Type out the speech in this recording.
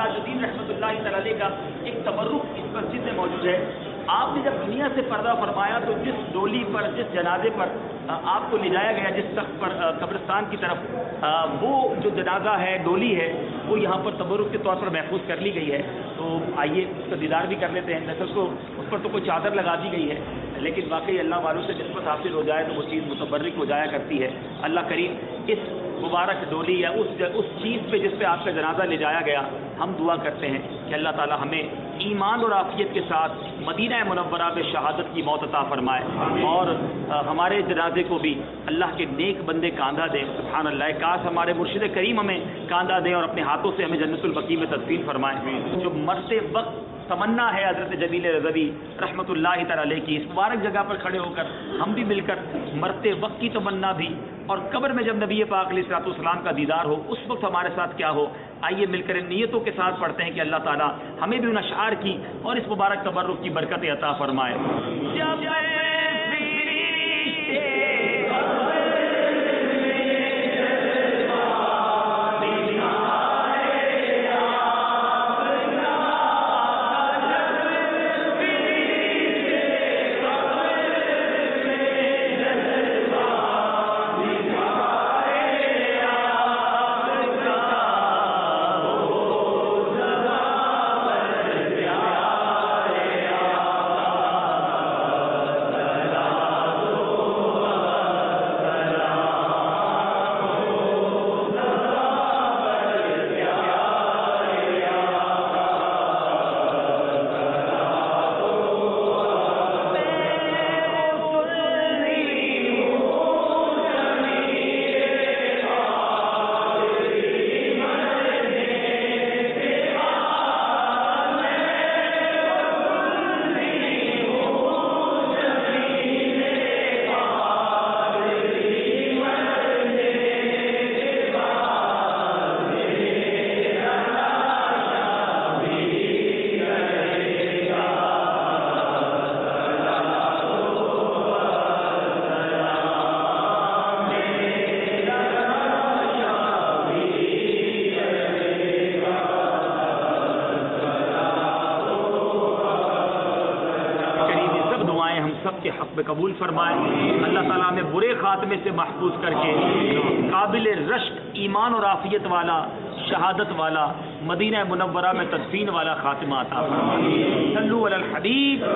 ताजुद्दीन रहमतुल्लाह तआला अलैह का एक तबर्रुक इस मस्जिद में मौजूद है। आपने जब दुनिया से पर्दा फरमाया तो जिस डोली पर, जिस जनाजे पर आपको ले जाया गया, जिस तख्त पर कब्रिस्तान की तरफ, वो जो जनाजा है, डोली है, वो यहाँ पर तबरुक के तौर पर महफूज कर ली गई है। तो आइए उसका दीदार भी कर लेते हैं। नसल को उस पर तो कोई चादर लगा दी गई है, लेकिन वाकई अल्लाह वालों से निस्बत हासिल हो जाए तो वो चीज़ मुतबर्रिक हो जाया करती है। अल्लाह करीम इस मुबारक डोली या उस चीज़ पे जिस पे आपका जनाजा ले जाया गया, हम दुआ करते हैं कि अल्लाह ताला हमें ईमान और आफियत के साथ मदीना मुनव्वरा में शहादत की मौत अता फरमाए और हमारे जनाजे को भी अल्लाह के नेक बंदे कांधा दें। सुभान अल्लाह, काश हमारे मुर्शिद करीम हमें कांधा दें और अपने हाथों से हमें जन्नतुल बकी में तदफीन फरमाएं। जो मरते वक्त तमन्ना है हज़रत जमील रज़वी रहमतुल्लाह तआला अलैह की, इस मुबारक जगह पर खड़े होकर हम भी मिलकर मरते वक्त की तमन्ना भी और कब्र में जब नबी पाक अलैहिस्सलाम का दीदार हो उस वक्त हमारे साथ क्या हो, आइए मिलकर इन नियतों के साथ पढ़ते हैं कि अल्लाह ताला हमें भी उन अशआर की और इस मुबारक तबर्रुक की बरकत अता फरमाए। सबके हक में कबूल फरमाए। अल्लाह ताला हमें बुरे खात्मे से महफूज करके काबिल रश्क, ईमान और आफियत वाला, शहादत वाला, मदीना मुनव्वरा में तदफीन वाला खातिमा अता फरमाए। सल्लु अलल हबीब।